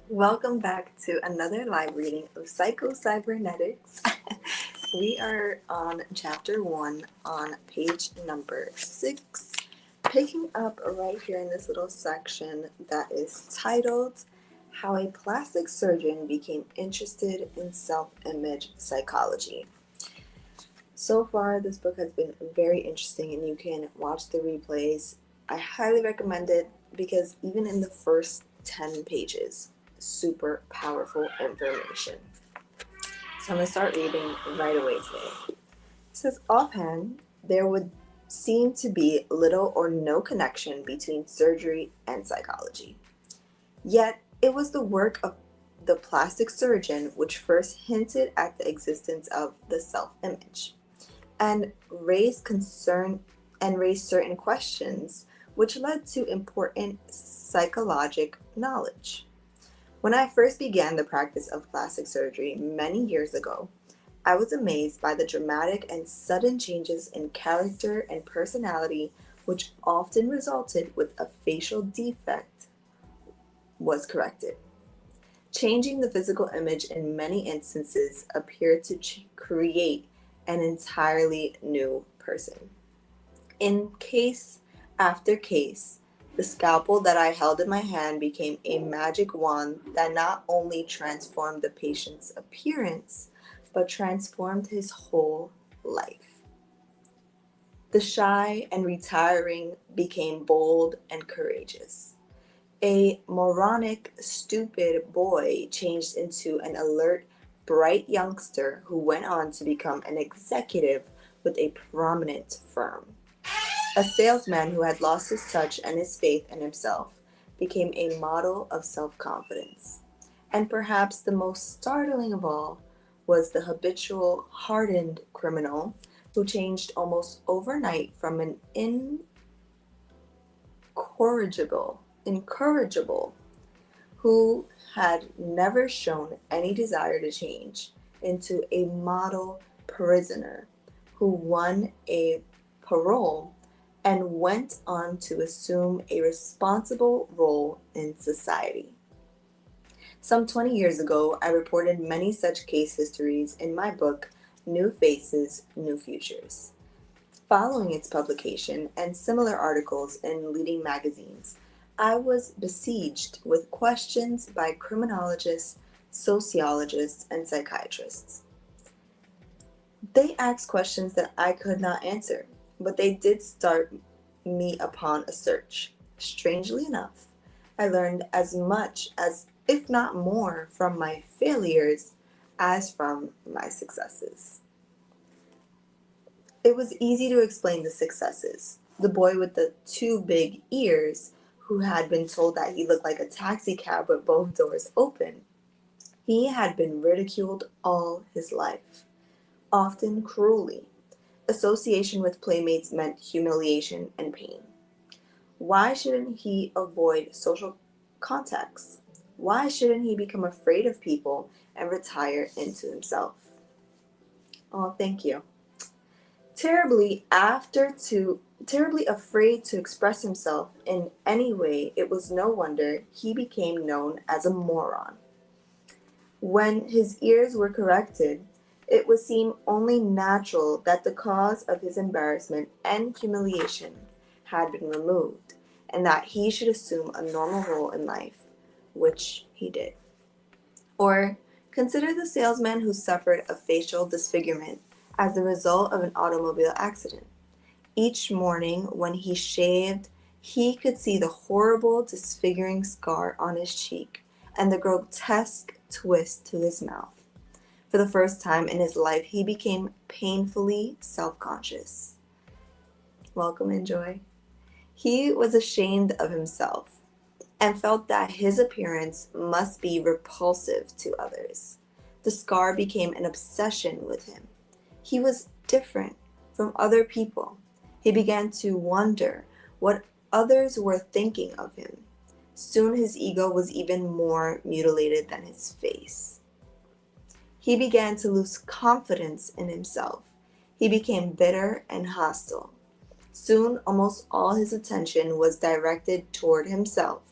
Welcome back to another live reading of Psycho-Cybernetics. We are on chapter 1 on page number 6, picking up right here in this little section that is titled How a Plastic Surgeon Became Interested in Self-Image Psychology. So far, this book has been very interesting, and you can watch the replays. I highly recommend it because even in the first 10 pages, super powerful information. So I'm going to start reading right away today. It says, offhand, there would seem to be little or no connection between surgery and psychology. Yet, it was the work of the plastic surgeon which first hinted at the existence of the self-image and raised certain questions which led to important psychologic knowledge. When I first began the practice of plastic surgery many years ago, I was amazed by the dramatic and sudden changes in character and personality which often resulted with a facial defect was corrected. Changing the physical image in many instances appeared to create an entirely new person. In case after case, the scalpel that I held in my hand became a magic wand that not only transformed the patient's appearance, but transformed his whole life. The shy and retiring became bold and courageous. A moronic, stupid boy changed into an alert, bright youngster who went on to become an executive with a prominent firm. A salesman who had lost his touch and his faith in himself became a model of self-confidence. And perhaps the most startling of all was the habitual, hardened criminal who changed almost overnight from an incorrigible, who had never shown any desire to change, into a model prisoner who won a parole and went on to assume a responsible role in society. Some 20 years ago, I reported many such case histories in my book, New Faces, New Futures. Following its publication and similar articles in leading magazines, I was besieged with questions by criminologists, sociologists, and psychiatrists. They asked questions that I could not answer, but they did start me upon a search. Strangely enough, I learned as much as, if not more, from my failures as from my successes. It was easy to explain the successes. The boy with the two big ears, who had been told that he looked like a taxi cab with both doors open. He had been ridiculed all his life, often cruelly. Association with playmates meant humiliation and pain. Why shouldn't he avoid social contacts? Why shouldn't he become afraid of people and retire into himself? Oh, thank you. Terribly afraid to express himself in any way, it was no wonder he became known as a moron. When his ears were corrected, it would seem only natural that the cause of his embarrassment and humiliation had been removed, and that he should assume a normal role in life, which he did. Or consider the salesman who suffered a facial disfigurement as the result of an automobile accident. Each morning when he shaved, he could see the horrible disfiguring scar on his cheek and the grotesque twist to his mouth. For the first time in his life, he became painfully self-conscious. Welcome and joy. He was ashamed of himself and felt that his appearance must be repulsive to others. The scar became an obsession with him. He was different from other people. He began to wonder what others were thinking of him. Soon his ego was even more mutilated than his face. He began to lose confidence in himself. He became bitter and hostile. Soon almost all his attention was directed toward himself,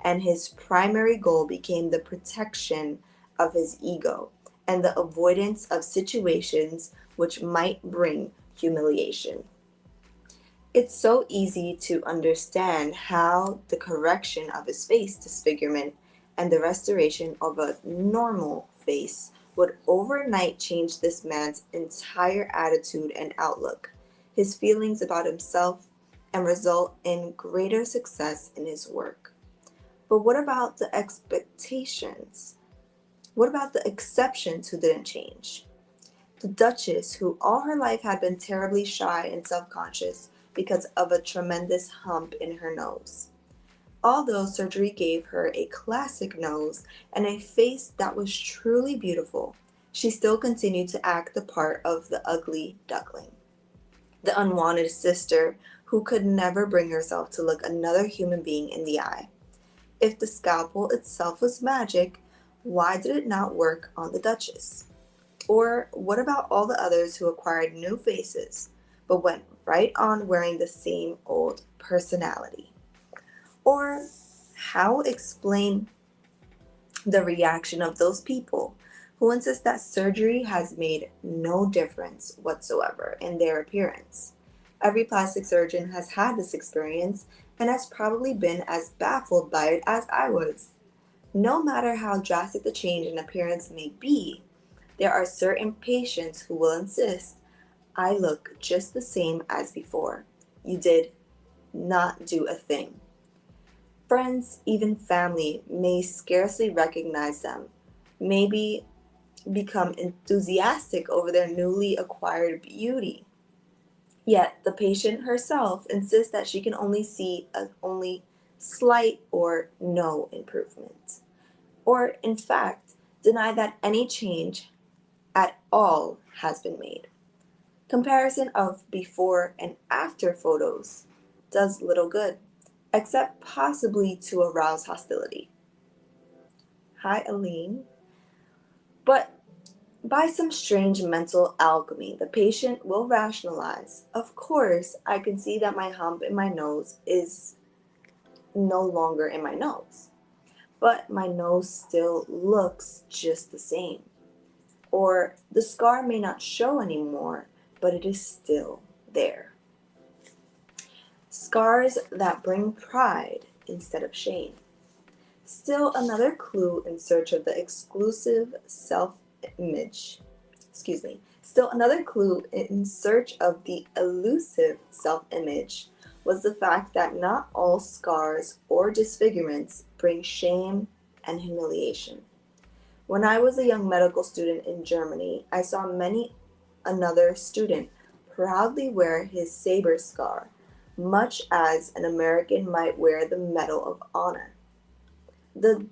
and his primary goal became the protection of his ego and the avoidance of situations which might bring humiliation. It's so easy to understand how the correction of his face disfigurement and the restoration of a normal face would overnight change this man's entire attitude and outlook, his feelings about himself, and result in greater success in his work. But what about the expectations? What about the exceptions who didn't change? The Duchess, who all her life had been terribly shy and self-conscious because of a tremendous hump in her nose. Although surgery gave her a classic nose and a face that was truly beautiful, she still continued to act the part of the ugly duckling, the unwanted sister who could never bring herself to look another human being in the eye. If the scalpel itself was magic, why did it not work on the Duchess? Or what about all the others who acquired new faces, but went right on wearing the same old personality? Or how explain the reaction of those people who insist that surgery has made no difference whatsoever in their appearance? Every plastic surgeon has had this experience and has probably been as baffled by it as I was. No matter how drastic the change in appearance may be, there are certain patients who will insist, I look just the same as before. You did not do a thing. Friends, even family, may scarcely recognize them, maybe become enthusiastic over their newly acquired beauty. Yet the patient herself insists that she can only see only slight or no improvement, or in fact, deny that any change at all has been made. Comparison of before and after photos does little good, except possibly to arouse hostility. Hi, Aline. But by some strange mental alchemy, the patient will rationalize, of course, I can see that my hump in my nose is no longer in my nose, but my nose still looks just the same. Or the scar may not show anymore, but it is still there. Scars that bring pride instead of shame. Still another clue in search of the exclusive self-image. Still another clue in search of the elusive self-image was the fact that not all scars or disfigurements bring shame and humiliation. When I was a young medical student in Germany, I saw many another student proudly wear his saber scar, much as an American might wear the Medal of Honor. The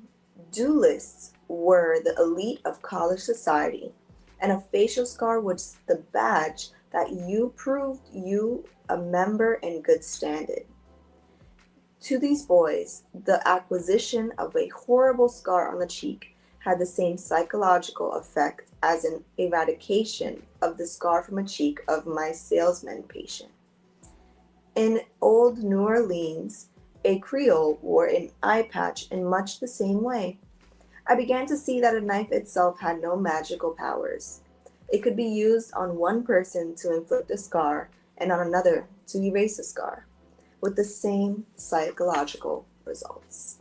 duelists were the elite of college society, and a facial scar was the badge that you proved you a member in good standing. To these boys, the acquisition of a horrible scar on the cheek had the same psychological effect as an eradication of the scar from a cheek of my salesman patient. In old New Orleans, a Creole wore an eye patch in much the same way. I began to see that a knife itself had no magical powers. It could be used on one person to inflict a scar and on another to erase a scar, with the same psychological results.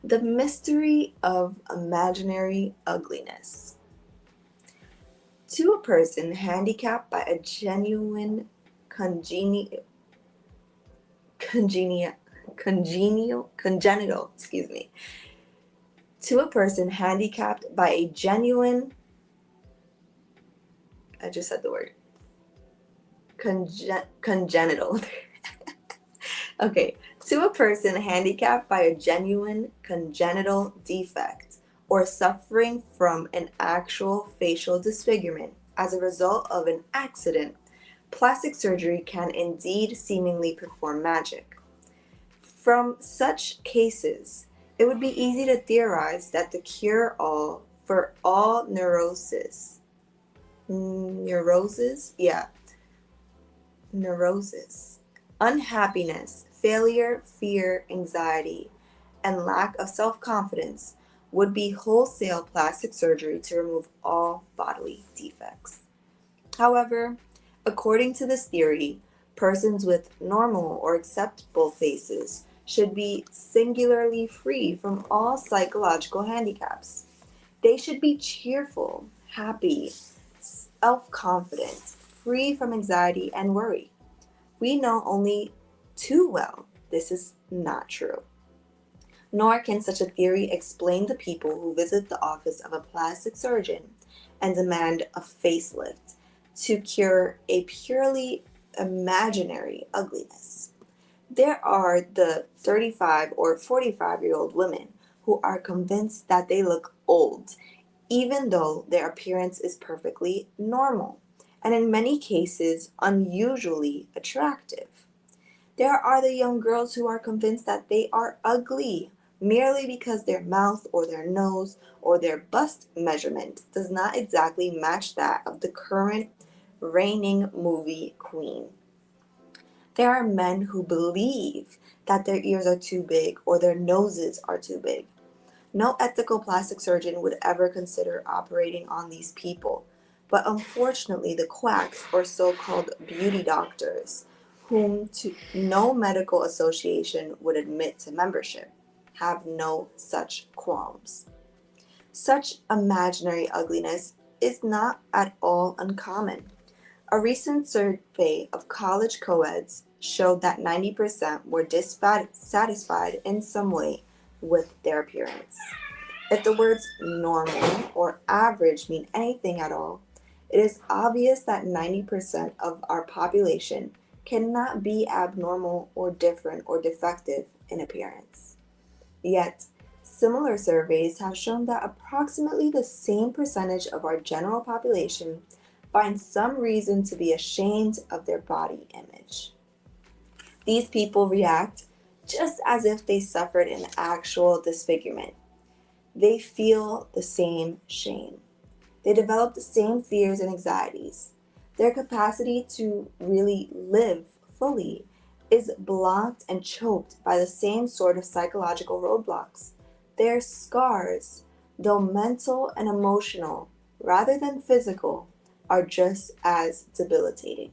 The mystery of imaginary ugliness. To a person handicapped by a genuine congenital, to a person handicapped by a genuine, I just said the word, congenital. Okay, to a person handicapped by a genuine congenital defect or suffering from an actual facial disfigurement as a result of an accident, plastic surgery can indeed seemingly perform magic. From such cases, it would be easy to theorize that the cure-all for all neurosis, unhappiness, failure, fear, anxiety, and lack of self-confidence would be wholesale plastic surgery to remove all bodily defects. However, according to this theory, persons with normal or acceptable faces should be singularly free from all psychological handicaps. They should be cheerful, happy, self-confident, free from anxiety and worry. We know only too well this is not true. Nor can such a theory explain the people who visit the office of a plastic surgeon and demand a facelift to cure a purely imaginary ugliness. There are the 35 or 45-year-old women who are convinced that they look old, even though their appearance is perfectly normal, and in many cases unusually attractive. There are the young girls who are convinced that they are ugly merely because their mouth or their nose or their bust measurement does not exactly match that of the current reigning movie queen. There are men who believe that their ears are too big or their noses are too big. No ethical plastic surgeon would ever consider operating on these people, but unfortunately the quacks or so-called beauty doctors, whom no medical association would admit to membership, have no such qualms. Such imaginary ugliness is not at all uncommon. A recent survey of college co-eds showed that 90% were dissatisfied in some way with their appearance. If the words normal or average mean anything at all, it is obvious that 90% of our population cannot be abnormal or different or defective in appearance. Yet, similar surveys have shown that approximately the same percentage of our general population find some reason to be ashamed of their body image. These people react just as if they suffered an actual disfigurement. They feel the same shame. They develop the same fears and anxieties. Their capacity to really live fully is blocked and choked by the same sort of psychological roadblocks. Their scars, though mental and emotional rather than physical, are just as debilitating.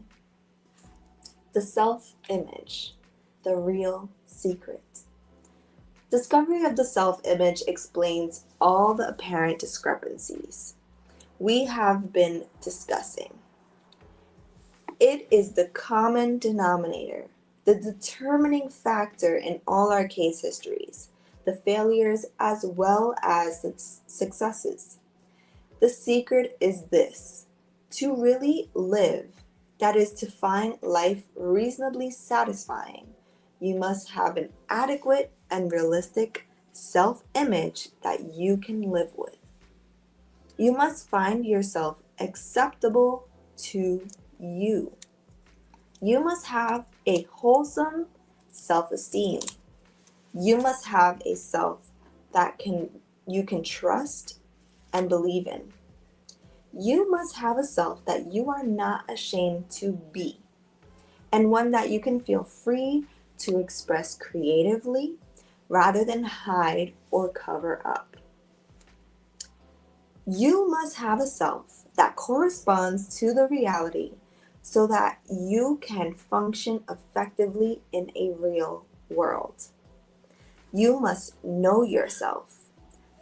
The self-image, the real secret. Discovery of the self-image explains all the apparent discrepancies we have been discussing. It is the common denominator, the determining factor in all our case histories, the failures as well as the successes. The secret is this: to really live, that is to find life reasonably satisfying, you must have an adequate and realistic self-image that you can live with. You must find yourself acceptable to you. You must have a wholesome self-esteem. You must have a self that you can trust and believe in. You must have a self that you are not ashamed to be, and one that you can feel free to express creatively rather than hide or cover up. You must have a self that corresponds to the reality so that you can function effectively in a real world. You must know yourself,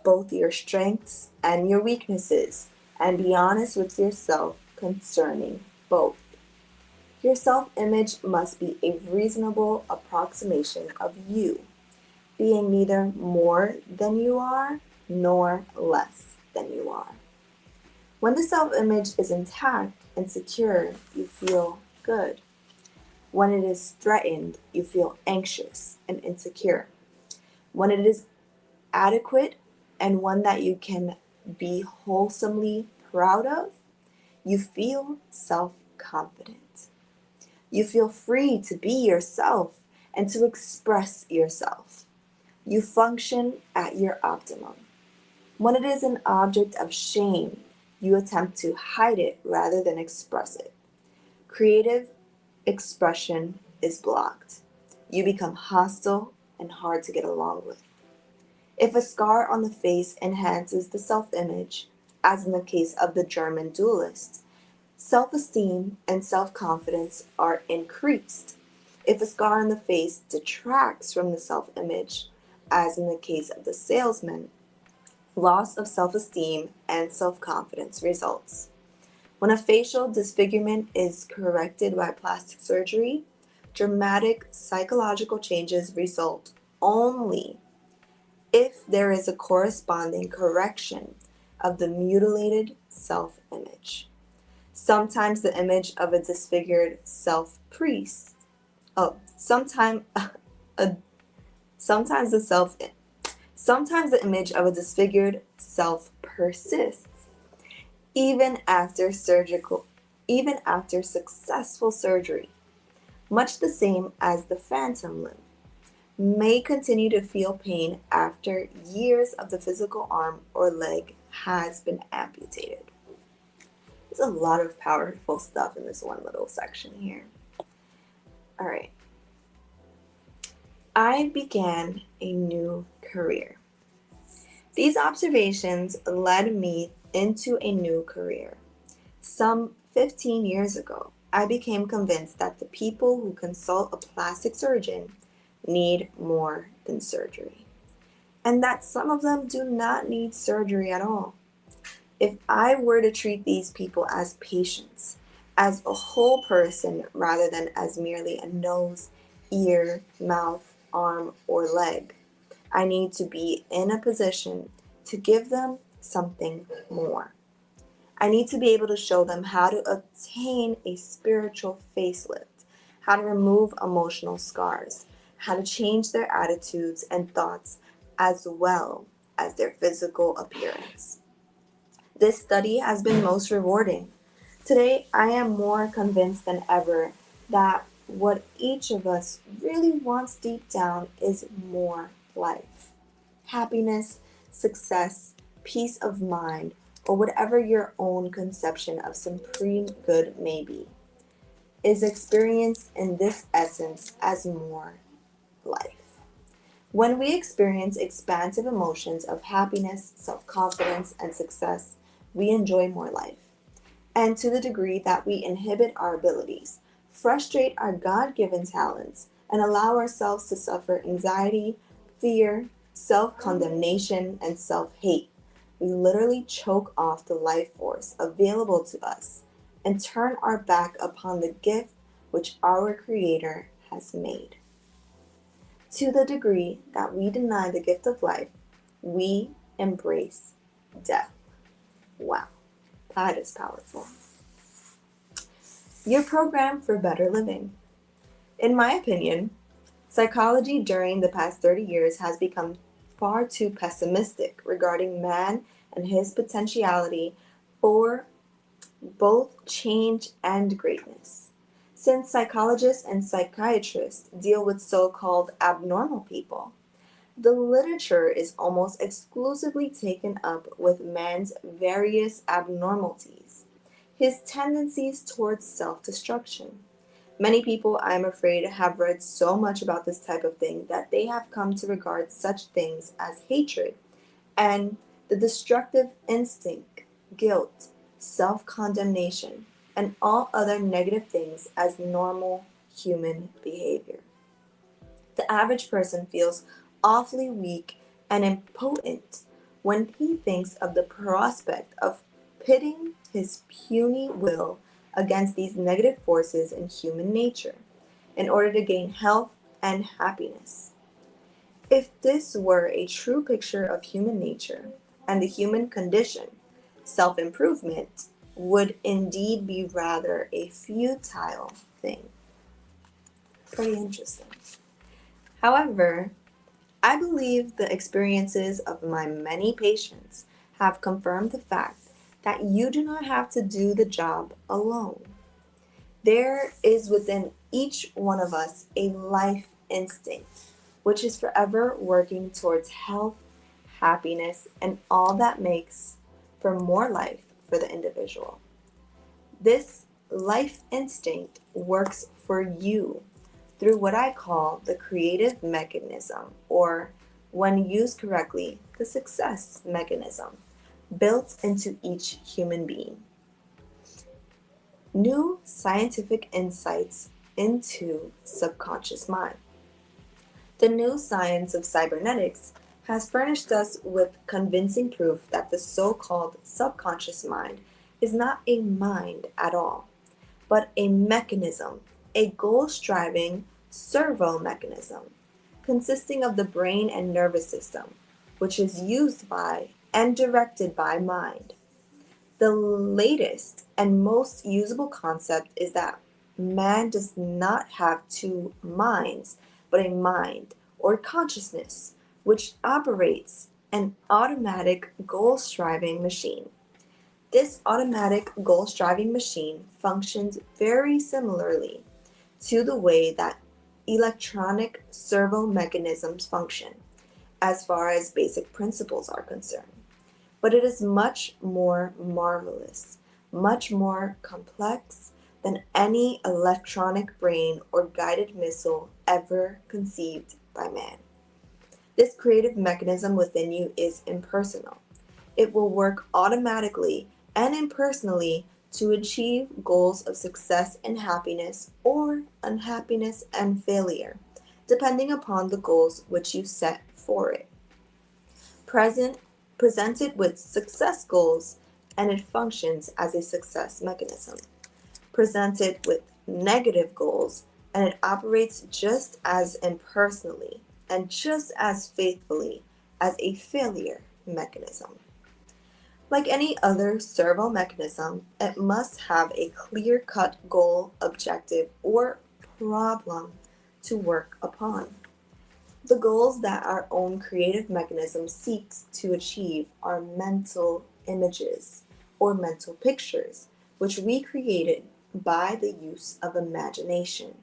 both your strengths and your weaknesses, and be honest with yourself concerning both. Your self-image must be a reasonable approximation of you, being neither more than you are nor less than you are. When the self-image is intact and secure, you feel good. When it is threatened, you feel anxious and insecure. When it is adequate and one that you can be wholesomely proud of, you feel self-confident. You feel free to be yourself and to express yourself. You function at your optimum. When it is an object of shame, you attempt to hide it rather than express it. Creative expression is blocked. You become hostile and hard to get along with. If a scar on the face enhances the self-image, as in the case of the German duelist, self-esteem and self-confidence are increased. If a scar on the face detracts from the self-image, as in the case of the salesman, loss of self-esteem and self-confidence results. When a facial disfigurement is corrected by plastic surgery, dramatic psychological changes result only if there is a corresponding correction of the mutilated self-image. Sometimes the image of a disfigured self-priest. Sometimes the image of a disfigured self persists even after successful surgery. Much the same as the phantom limb may continue to feel pain after years of the physical arm or leg has been amputated. There's a lot of powerful stuff in this one little section here. All right. I began a new career. These observations led me into a new career. Some 15 years ago, I became convinced that the people who consult a plastic surgeon need more than surgery, and that some of them do not need surgery at all. If I were to treat these people as patients, as a whole person rather than as merely a nose, ear, mouth, arm, or leg, I need to be in a position to give them something more. I need to be able to show them how to obtain a spiritual facelift, how to remove emotional scars, how to change their attitudes and thoughts as well as their physical appearance. This study has been most rewarding. Today, I am more convinced than ever that what each of us really wants deep down is more life. Happiness, success, peace of mind, or whatever your own conception of supreme good may be, is experienced in this essence as more life. When we experience expansive emotions of happiness, self-confidence, and success, we enjoy more life. And to the degree that we inhibit our abilities, frustrate our God-given talents, and allow ourselves to suffer anxiety, fear, self-condemnation, and self-hate, we literally choke off the life force available to us and turn our back upon the gift which our Creator has made. To the degree that we deny the gift of life, we embrace death. Wow, that is powerful. You're programmed for better living. In my opinion, psychology during the past 30 years has become far too pessimistic regarding man and his potentiality for both change and greatness. Since psychologists and psychiatrists deal with so-called abnormal people, the literature is almost exclusively taken up with man's various abnormalities, his tendencies towards self-destruction. Many people, I'm afraid, have read so much about this type of thing that they have come to regard such things as hatred and the destructive instinct, guilt, self-condemnation, and all other negative things as normal human behavior. The average person feels awfully weak and impotent when he thinks of the prospect of pitting his puny will against these negative forces in human nature in order to gain health and happiness. If this were a true picture of human nature and the human condition, self-improvement would indeed be rather a futile thing. Pretty interesting. However, I believe the experiences of my many patients have confirmed the fact that you do not have to do the job alone. There is within each one of us a life instinct, which is forever working towards health, happiness, and all that makes for more life for the individual. This life instinct works for you through what I call the creative mechanism, or when used correctly, the success mechanism built into each human being. New scientific insights into subconscious mind. The new science of cybernetics has furnished us with convincing proof that the so-called subconscious mind is not a mind at all, but a mechanism, a goal-striving servo mechanism, consisting of the brain and nervous system, which is used by and directed by mind. The latest and most usable concept is that man does not have two minds, but a mind or consciousness, which operates an automatic goal-striving machine. This automatic goal-striving machine functions very similarly to the way that electronic servo mechanisms function, as far as basic principles are concerned. But it is much more marvelous, much more complex than any electronic brain or guided missile ever conceived by man. This creative mechanism within you is impersonal. It will work automatically and impersonally to achieve goals of success and happiness, or unhappiness and failure, depending upon the goals which you set for it. Presented with success goals, and it functions as a success mechanism. Presented with negative goals, and it operates just as impersonally and just as faithfully as a failure mechanism. Like any other servo mechanism, it must have a clear-cut goal, objective, or problem to work upon. The goals that our own creative mechanism seeks to achieve are mental images or mental pictures, which we created by the use of imagination.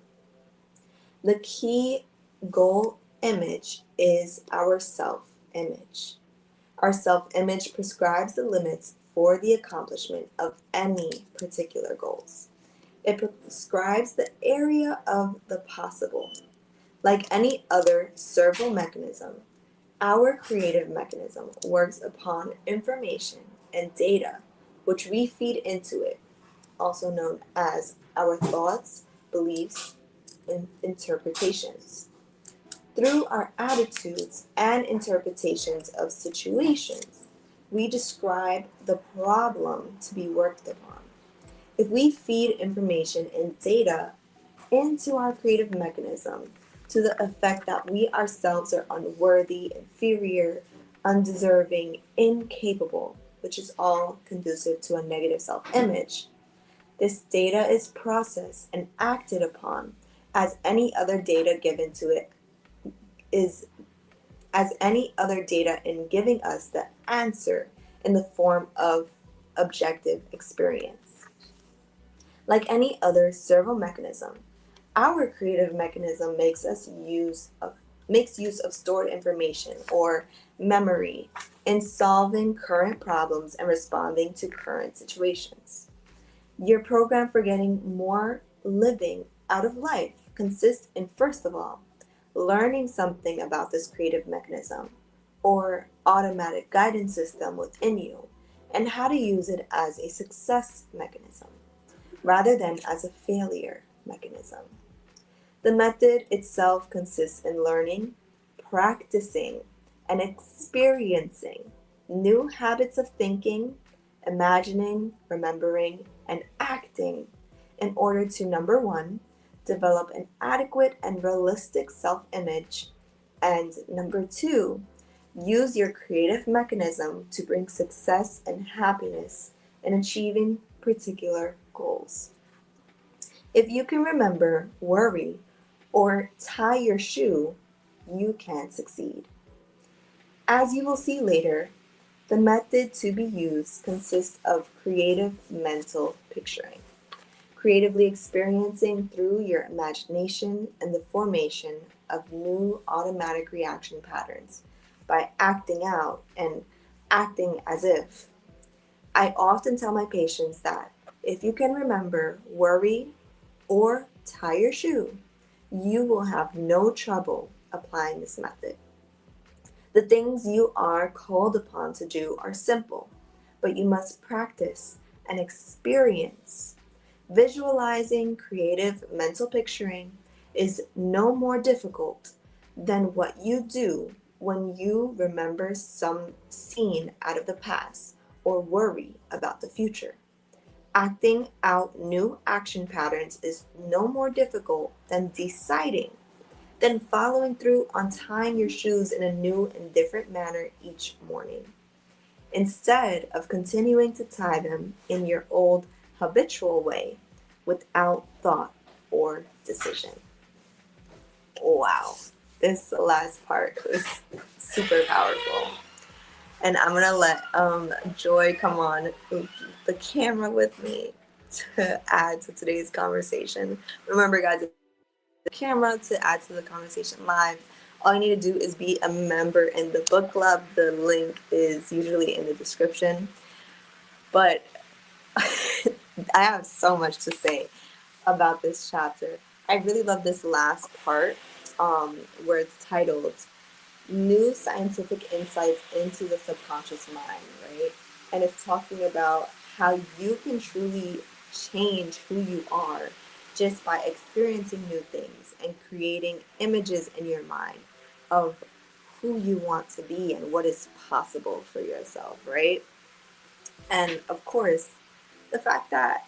The key goal image is our self-image. Our self-image prescribes the limits for the accomplishment of any particular goals. It prescribes the area of the possible. Like any other servo mechanism, our creative mechanism works upon information and data which we feed into it, also known as our thoughts, beliefs, and interpretations. Through our attitudes and interpretations of situations, we describe the problem to be worked upon. If we feed information and data into our creative mechanism to the effect that we ourselves are unworthy, inferior, undeserving, incapable, which is all conducive to a negative self-image, this data is processed and acted upon as any other data given to it is as any other data in giving us the answer in the form of objective experience. Like any other servo mechanism, our creative mechanism makes use of stored information or memory in solving current problems and responding to current situations. Your program for getting more living out of life consists in, first of all, learning something about this creative mechanism or automatic guidance system within you and how to use it as a success mechanism rather than as a failure mechanism. The method itself consists in learning, practicing, and experiencing new habits of thinking, imagining, remembering, and acting in order to, number one, develop an adequate and realistic self-image, and number two, use your creative mechanism to bring success and happiness in achieving particular goals. If you can remember, worry, or tie your shoe, you can succeed. As you will see later, the method to be used consists of creative mental picturing, creatively experiencing through your imagination and the formation of new automatic reaction patterns by acting out and acting as if. I often tell my patients that if you can remember, worry, or tie your shoe, you will have no trouble applying this method. The things you are called upon to do are simple, but you must practice and experience. Visualizing creative mental picturing is no more difficult than what you do when you remember some scene out of the past or worry about the future. Acting out new action patterns is no more difficult than deciding, than following through on tying your shoes in a new and different manner each morning, instead of continuing to tie them in your old habitual way without thought or decision. Wow, this last part was super powerful. And I'm gonna let Joy come on the camera with me to add to today's conversation. Remember, guys, the camera to add to the conversation live. All you need to do is be a member in the book club. The link is usually in the description. But I have so much to say about this chapter. I really love this last part where it's titled New Scientific Insights into the Subconscious Mind, right? And it's talking about how you can truly change who you are just by experiencing new things and creating images in your mind of who you want to be and what is possible for yourself, right? And of course, the fact that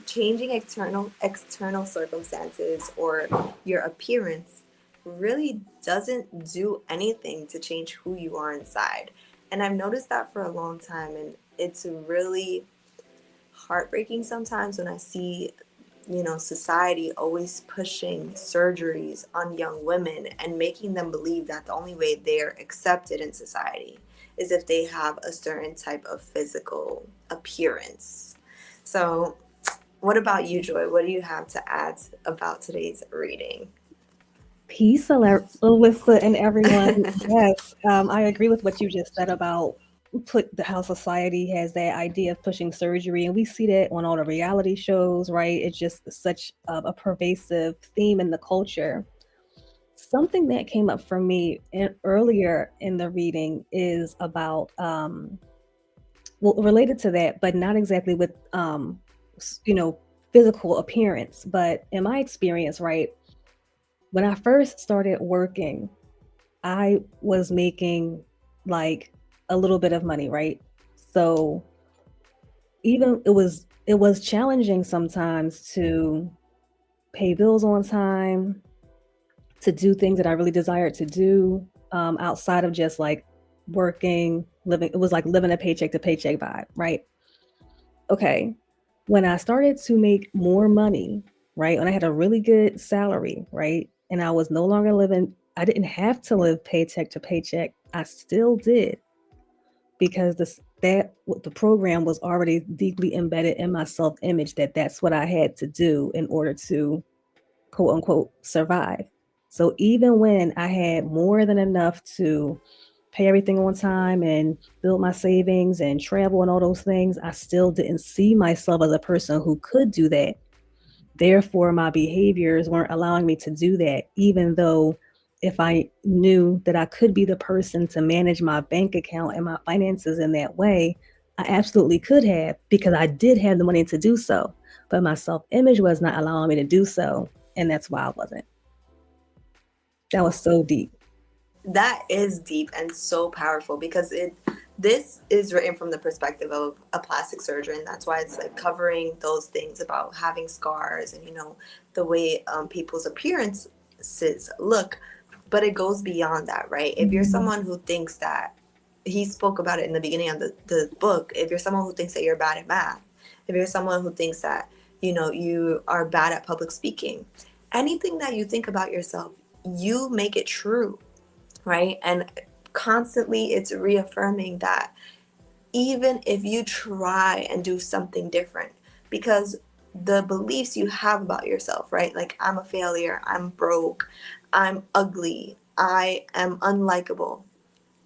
changing external circumstances or your appearance really doesn't do anything to change who you are inside. And I've noticed that for a long time, and it's really heartbreaking sometimes when I see, society always pushing surgeries on young women and making them believe that the only way they're accepted in society is if they have a certain type of physical appearance. So, what about you, Joy? What do you have to add about today's reading? Peace, Alyssa, and everyone. Yes, I agree with what you just said about put the how society has that idea of pushing surgery, and we see that on all the reality shows, right? It's just such a pervasive theme in the culture. Something that came up for me earlier in the reading is about, well, related to that, but not exactly with, s- you know, physical appearance. But in my experience, right, when I first started working, I was making like a little bit of money, right? So even it was challenging sometimes to pay bills on time, to do things that I really desired to do, outside of just like working, living. It was like living a paycheck to paycheck vibe, right? Okay. When I started to make more money, right? When I had a really good salary, right? And I was no longer living, I didn't have to live paycheck to paycheck. I still did because the program was already deeply embedded in my self image that that's what I had to do in order to quote unquote survive. So even when I had more than enough to pay everything on time and build my savings and travel and all those things, I still didn't see myself as a person who could do that. Therefore, my behaviors weren't allowing me to do that, even though if I knew that I could be the person to manage my bank account and my finances in that way, I absolutely could have because I did have the money to do so. But my self image was not allowing me to do so. And that's why I wasn't. That was so deep. That is deep and so powerful because this is written from the perspective of a plastic surgeon. That's why it's like covering those things about having scars and the way people's appearances look. But it goes beyond that, right? If you're Mhm. someone who thinks that, he spoke about it in the beginning of the book, if you're someone who thinks that you're bad at math, if you're someone who thinks that you are bad at public speaking, anything that you think about yourself, you make it true, right? And constantly it's reaffirming that even if you try and do something different, because the beliefs you have about yourself, right? Like, I'm a failure, I'm broke, I'm ugly, I am unlikable.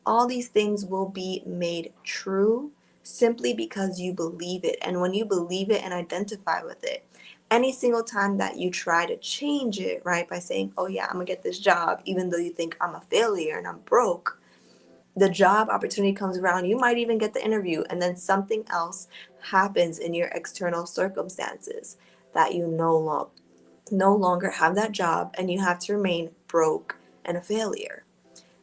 All these things will be made true simply because you believe it. And when you believe it and identify with it, any single time that you try to change it, right, by saying, oh yeah, I'm gonna get this job, even though you think I'm a failure and I'm broke, the job opportunity comes around, you might even get the interview, and then something else happens in your external circumstances that you no longer have that job and you have to remain broke and a failure.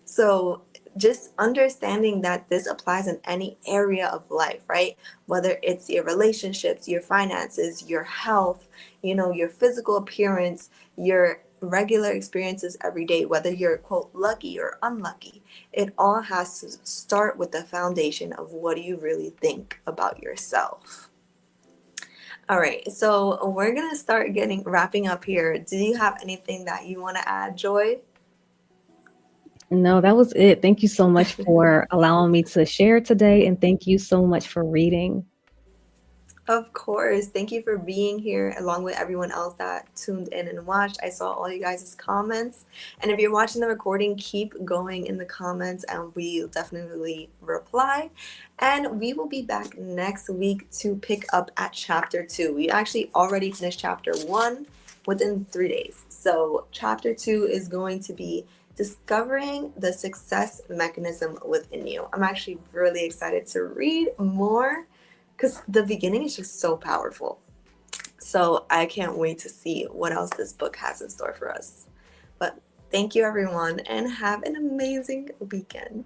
So just understanding that this applies in any area of life, right? Whether it's your relationships, your finances, your health, your physical appearance, your regular experiences every day, whether you're quote lucky or unlucky, it all has to start with the foundation of what do you really think about yourself. All right, so we're gonna start wrapping up here. Do you have anything that you want to add, Joy? No, that was it. Thank you so much for allowing me to share today, and thank you so much for reading. Of course. Thank you for being here along with everyone else that tuned in and watched. I saw all you guys' comments. And if you're watching the recording, keep going in the comments and we'll definitely reply. And we will be back next week to pick up at chapter 2. We actually already finished chapter 1 within 3 days. So chapter 2 is going to be discovering the success mechanism within you. I'm actually really excited to read more because the beginning is just so powerful. So I can't wait to see what else this book has in store for us. But thank you, everyone, and have an amazing weekend.